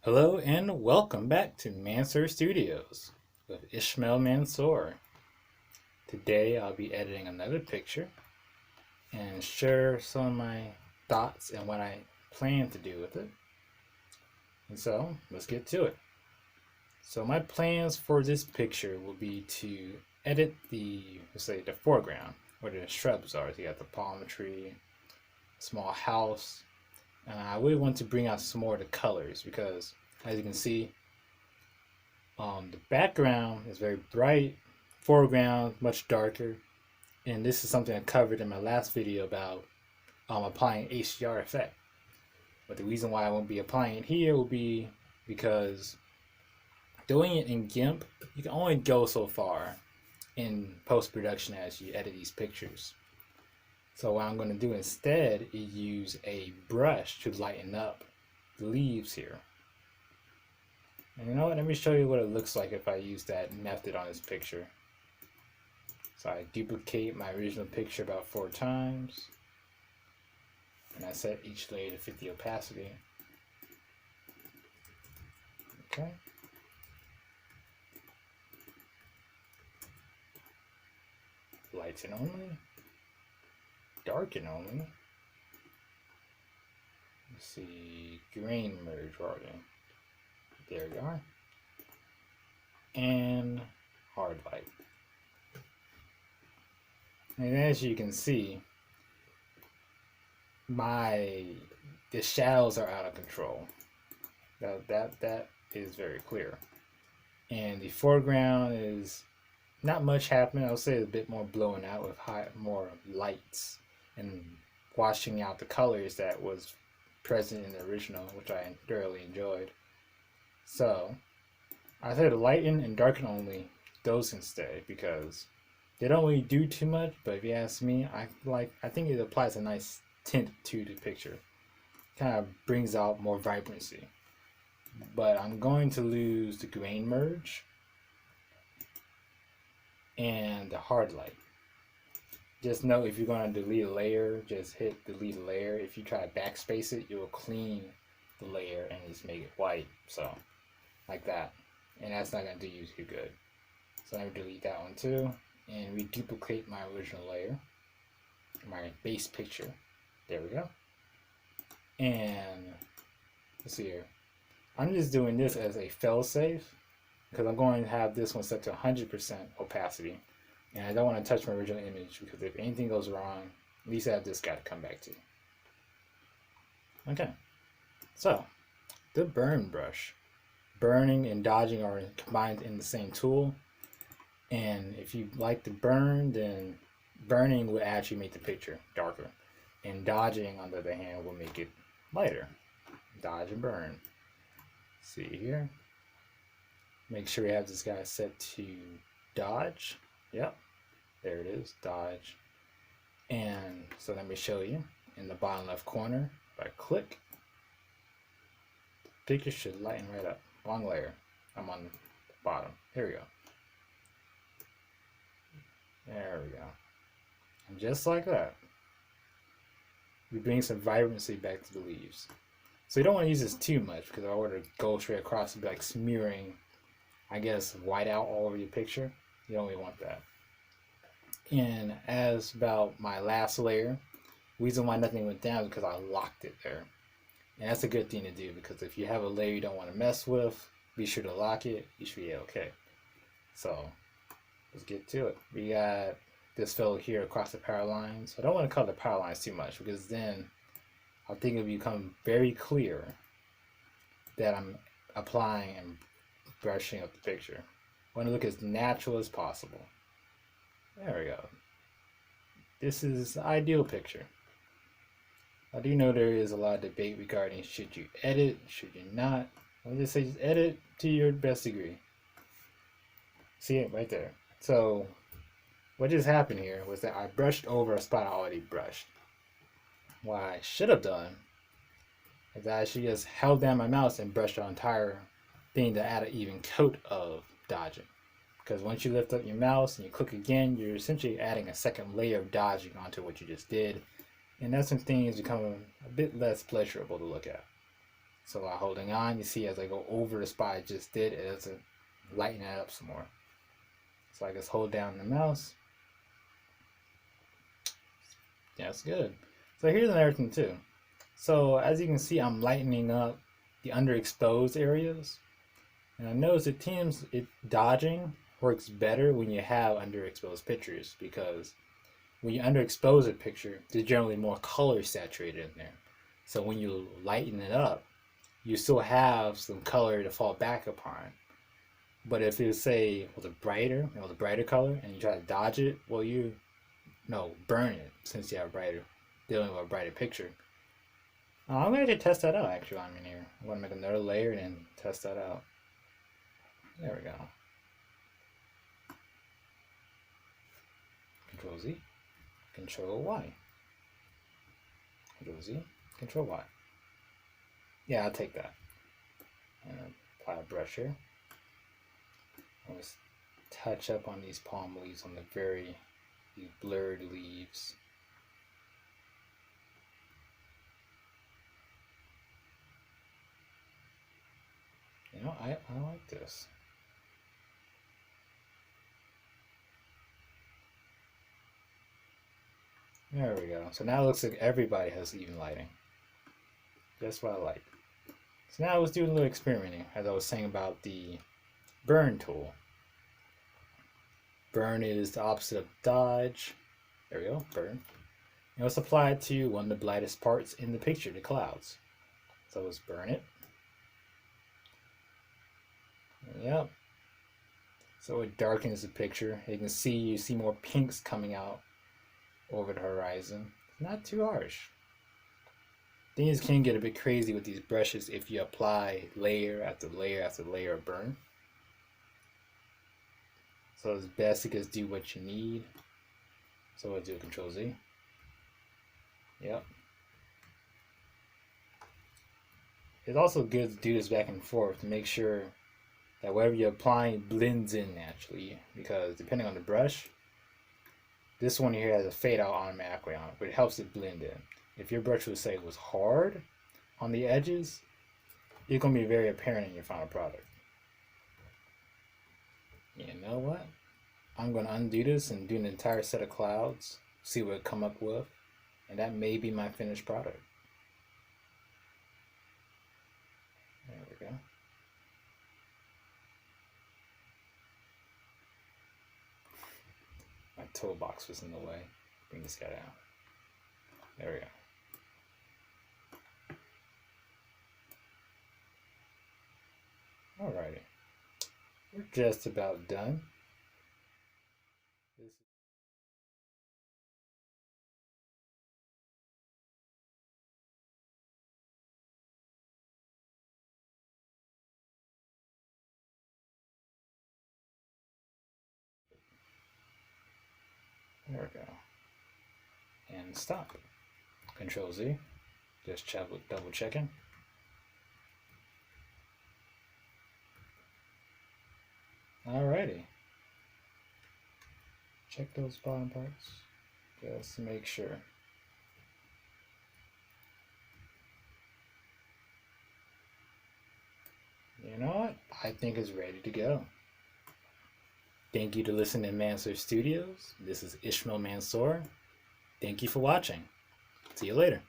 Hello and welcome back to Mansoor Studios with Ishmael Mansoor. Today I'll be editing another picture and share some of my thoughts and what I plan to do with it. And so let's get to it. So my plans for this picture will be to edit let's say the foreground where the shrubs are. So you got the palm tree, small house, and I really want to bring out some more of the colors because as you can see, the background is very bright, foreground much darker, and this is something I covered in my last video about applying HDR effect. But the reason why I won't be applying it here will be because doing it in Gimp, you can only go so far in post-production as you edit these pictures. So what I'm going to do instead is use a brush to lighten up the leaves here. And you know what, let me show you what it looks like if I use that method on this picture. So I duplicate my original picture about 4 times. And I set each layer to 50 opacity. Okay. Lighten only. Darken only. Let's see, grain merge already. There we are. And hard light. And as you can see, the shadows are out of control. That is very clear. And the foreground is not much happening. I would say it's a bit more blown out with more lights and washing out the colors that was present in the original, which I thoroughly enjoyed. So I said lighten and darken only those instead because they don't really do too much, but if you ask me, I think it applies a nice tint to the picture. Kind of brings out more vibrancy. But I'm going to lose the grain merge and the hard light. Just know if you're going to delete a layer, just hit delete a layer. If you try to backspace it, it will clean the layer and just make it white. So like that, and that's not going to do you too good. So I'm going to delete that one too and reduplicate my original layer, my base picture. There we go. And let's see here, I'm just doing this as a failsafe because I'm going to have this one set to 100% opacity, and I don't want to touch my original image because if anything goes wrong, at least I have this guy to come back to. Okay, so the burn brush. Burning and dodging are combined in the same tool, and if you like to burn, then burning will actually make the picture darker, and dodging on the other hand will make it lighter. Dodge and burn. See here, make sure we have this guy set to dodge. Yep, there it is, dodge. And so let me show you in the bottom left corner. If I click, the picture should lighten right up. Long layer. I'm on the bottom. Here we go. There we go. And just like that, we bring some vibrancy back to the leaves. So you don't want to use this too much because if I were to go straight across, it'd be like smearing, I guess, white out all over your picture. You don't really want that. And as about my last layer, the reason why nothing went down is because I locked it there. And that's a good thing to do because if you have a layer you don't want to mess with, be sure to lock it. You should be okay. So let's get to it. We got this fellow here across the power lines. I don't want to color the power lines too much because then I think it'll become very clear that I'm applying and brushing up the picture. I want to look as natural as possible. There we go. This is the ideal picture. I do know there is a lot of debate regarding should you edit, should you not. I'll just say just edit to your best degree. See it right there. So what just happened here was that I brushed over a spot I already brushed. What I should have done is I should just held down my mouse and brushed the entire thing to add an even coat of dodging. Because once you lift up your mouse and you click again, you're essentially adding a second layer of dodging onto what you just did. And that's when things become a bit less pleasurable to look at. So while holding on, you see as I go over the spot I just did, it doesn't lighten it up some more. So I just hold down the mouse. Yeah, it's good. So here's another thing too. So as you can see, I'm lightening up the underexposed areas. And I notice it dodging works better when you have underexposed pictures, because when you underexpose a picture, there's generally more color saturated in there. So when you lighten it up, you still have some color to fall back upon. But if you say with the brighter color, and you try to dodge it, well, burn it, since you have dealing with a brighter picture. I'm going to test that out actually on me here. I'm going to make another layer and test that out. There we go. Control Z, Control Y. Control Z, Control Y. Yeah, I'll take that. And apply a brush here. I'll just touch up on these palm leaves on these blurred leaves. I like this. There we go. So now it looks like everybody has even lighting. That's what I like. So now let's do a little experimenting, as I was saying about the burn tool. Burn is the opposite of dodge. There we go, burn. And let's apply it to one of the brightest parts in the picture, the clouds. So let's burn it. Yep. So it darkens the picture. You see more pinks coming out over the horizon. Not too harsh. Things can get a bit crazy with these brushes if you apply layer after layer after layer of burn. So it's best to just do what you need. So we'll do Control Z. Yep. It's also good to do this back and forth to make sure that whatever you're applying blends in naturally, because depending on the brush, this one here has a fade out automatically on it, but it helps it blend in. If your brush would say was hard on the edges, it's going to be very apparent in your final product. You know what? I'm going to undo this and do an entire set of clouds, see what it come up with, and that may be my finished product. There we go. My toolbox was in the way. Bring this guy down. There we go. Alrighty. We're just about done. There we go. And stop. Control Z. Just double checking. Alrighty. Check those bottom parts. Just to make sure. You know what? I think it's ready to go. Thank you to listening to Mansoor Studios. This is Ishmael Mansoor. Thank you for watching. See you later.